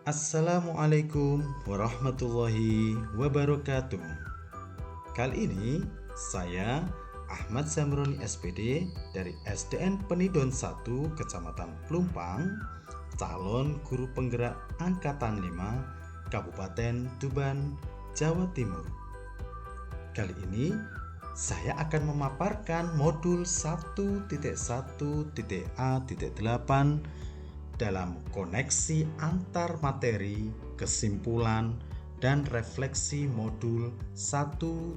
Assalamualaikum warahmatullahi wabarakatuh. Kali ini saya Ahmad Zamroni SPD dari SDN Penidon 1 Kecamatan Plumpang, calon guru penggerak Angkatan 5 Kabupaten Tuban, Jawa Timur. Kali ini saya akan memaparkan modul 1.1.A.8 dalam koneksi antar materi, kesimpulan, dan refleksi modul 1.1.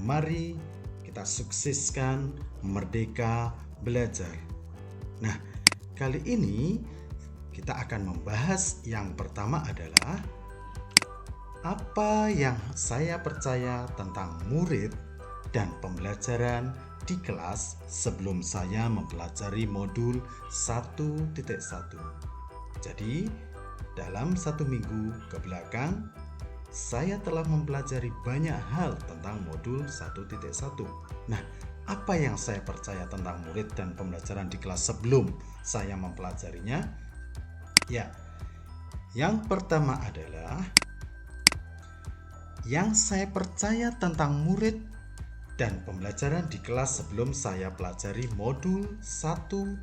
Mari kita sukseskan merdeka belajar. Nah, kali ini kita akan membahas yang pertama adalah apa yang saya percaya tentang murid dan pembelajaran di kelas sebelum saya mempelajari modul 1.1. Jadi, dalam 1 minggu ke belakang, saya telah mempelajari banyak hal tentang modul 1.1. Nah, apa yang saya percaya tentang murid dan pembelajaran di kelas sebelum saya mempelajarinya? Ya, yang pertama adalah yang saya percaya tentang murid dan pembelajaran di kelas sebelum saya pelajari modul 1.1.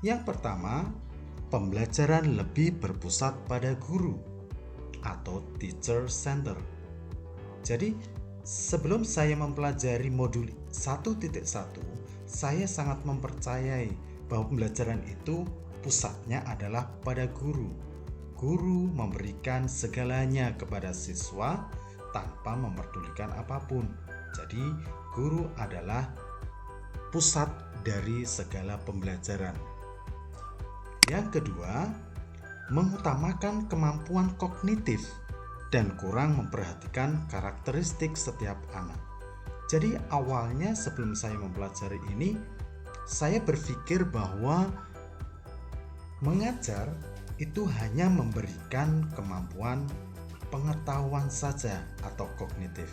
Yang pertama, pembelajaran lebih berpusat pada guru atau teacher center. Jadi, sebelum saya mempelajari modul 1.1, saya sangat mempercayai bahwa pembelajaran itu pusatnya adalah pada guru. Guru memberikan segalanya kepada siswa tanpa memperdulikan apapun. Jadi, guru adalah pusat dari segala pembelajaran. Yang kedua, mengutamakan kemampuan kognitif dan kurang memperhatikan karakteristik setiap anak. Jadi, awalnya sebelum saya mempelajari ini, saya berpikir bahwa mengajar itu hanya memberikan kemampuan pengetahuan saja atau kognitif,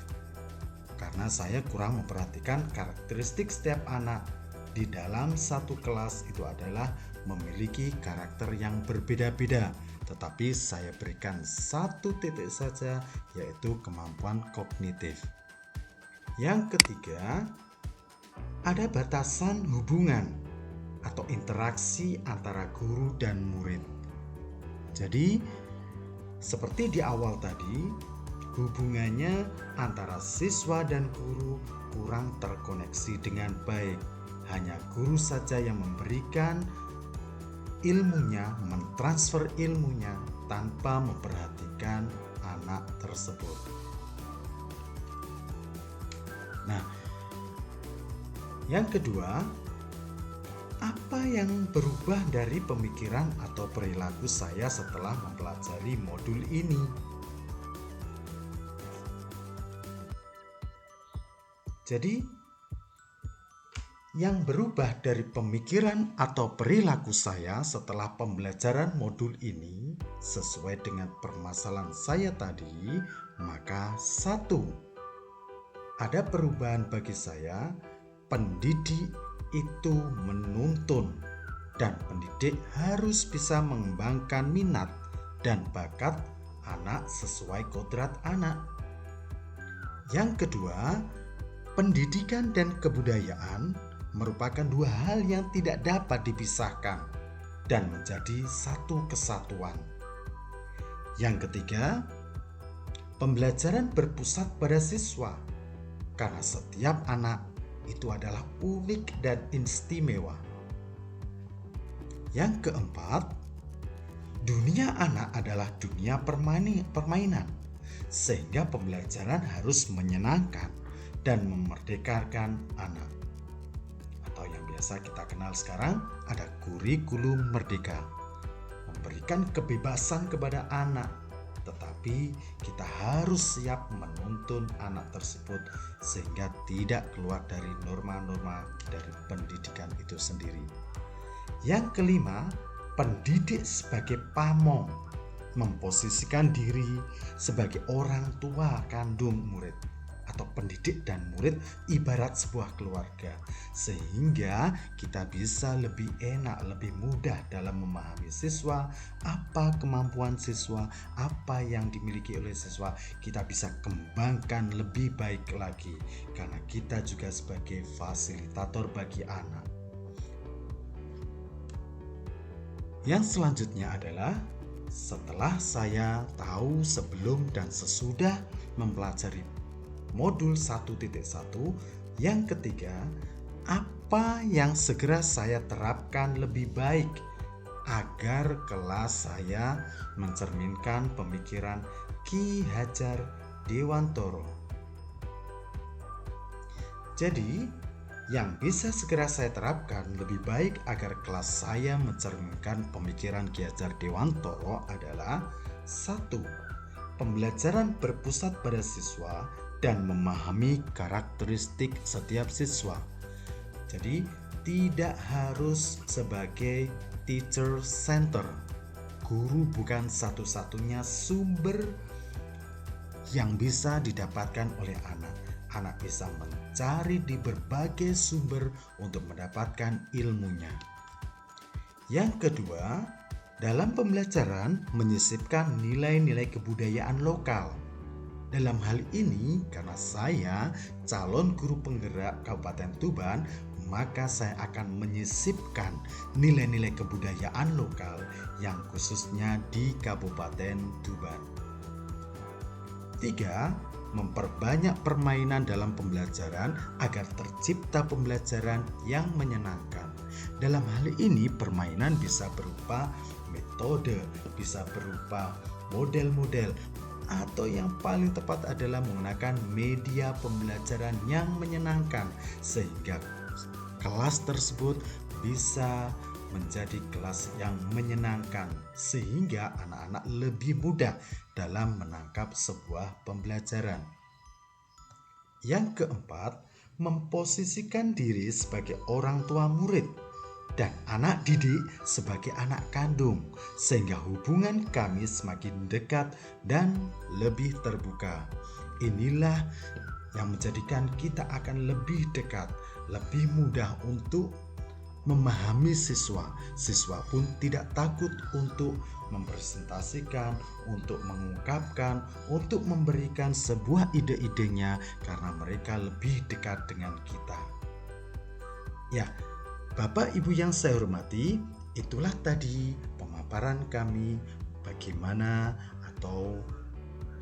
karena saya kurang memperhatikan karakteristik setiap anak. Di dalam satu kelas itu adalah memiliki karakter yang berbeda-beda, tetapi saya berikan satu titik saja, yaitu kemampuan kognitif. Yang ketiga, ada batasan hubungan atau interaksi antara guru dan murid. Jadi, seperti di awal tadi, hubungannya antara siswa dan guru kurang terkoneksi dengan baik. Hanya guru saja yang memberikan ilmunya, mentransfer ilmunya tanpa memperhatikan anak tersebut. Nah, yang kedua, apa yang berubah dari pemikiran atau perilaku saya setelah mempelajari modul ini? Jadi, yang berubah dari pemikiran atau perilaku saya setelah pembelajaran modul ini sesuai dengan permasalahan saya tadi, maka satu, ada perubahan bagi saya. Pendidik itu menuntun dan pendidik harus bisa mengembangkan minat dan bakat anak sesuai kodrat anak. Yang kedua, pendidikan dan kebudayaan merupakan dua hal yang tidak dapat dipisahkan dan menjadi satu kesatuan. Yang ketiga, pembelajaran berpusat pada siswa karena setiap anak itu adalah unik dan istimewa. Yang keempat, dunia anak adalah dunia permainan, sehingga pembelajaran harus menyenangkan dan memerdekakan anak. Atau yang biasa kita kenal sekarang ada kurikulum merdeka, memberikan kebebasan kepada anak, tetapi kita harus siap menuntun anak tersebut sehingga tidak keluar dari norma-norma dari pendidikan itu sendiri. Yang kelima, pendidik sebagai pamong, memposisikan diri sebagai orang tua kandung murid. atau pendidik dan murid ibarat sebuah keluarga, sehingga kita bisa lebih enak, lebih mudah dalam memahami siswa, apa kemampuan siswa, apa yang dimiliki oleh siswa, kita bisa kembangkan lebih baik lagi karena kita juga sebagai fasilitator bagi anak. Yang selanjutnya adalah setelah saya tahu sebelum dan sesudah mempelajari modul 1.1, yang ketiga, apa yang segera saya terapkan lebih baik agar kelas saya mencerminkan pemikiran Ki Hajar Dewantoro. Jadi, yang bisa segera saya terapkan lebih baik agar kelas saya mencerminkan pemikiran Ki Hajar Dewantoro adalah 1. Pembelajaran berpusat pada siswa dan memahami karakteristik setiap siswa. Jadi, tidak harus sebagai teacher center. Guru bukan satu-satunya sumber yang bisa didapatkan oleh anak. Anak bisa mencari di berbagai sumber untuk mendapatkan ilmunya. Yang kedua, dalam pembelajaran menyisipkan nilai-nilai kebudayaan lokal. Dalam hal ini, karena saya calon guru penggerak Kabupaten Tuban, maka saya akan menyisipkan nilai-nilai kebudayaan lokal yang khususnya di Kabupaten Tuban. 3. Memperbanyak permainan dalam pembelajaran agar tercipta pembelajaran yang menyenangkan. Dalam hal ini, permainan bisa berupa metode, bisa berupa model-model, atau yang paling tepat adalah menggunakan media pembelajaran yang menyenangkan sehingga kelas tersebut bisa menjadi kelas yang menyenangkan sehingga anak-anak lebih mudah dalam menangkap sebuah pembelajaran. Yang keempat, memposisikan diri sebagai orang tua murid dan anak didik sebagai anak kandung sehingga hubungan kami semakin dekat dan lebih terbuka. Inilah yang menjadikan kita akan lebih dekat, lebih mudah untuk memahami siswa. Siswa pun tidak takut untuk mempresentasikan, untuk mengungkapkan, untuk memberikan sebuah ide-idenya karena mereka lebih dekat dengan kita. Ya, Bapak Ibu yang saya hormati, itulah tadi pemaparan kami bagaimana atau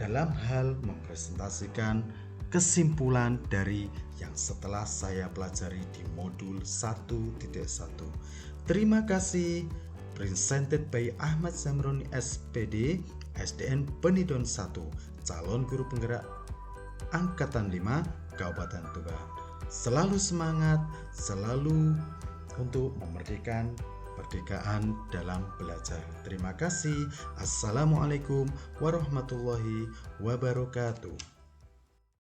dalam hal mempresentasikan kesimpulan dari yang setelah saya pelajari di modul 1.1. Terima kasih. Presented by Ahmad Zamroni SPD, SDN Penidon 1, calon guru penggerak Angkatan 5, Kabupaten Tuban. Selalu semangat, selalu untuk memerdekakan kemerdekaan dalam belajar. Terima kasih. Assalamualaikum warahmatullahi wabarakatuh.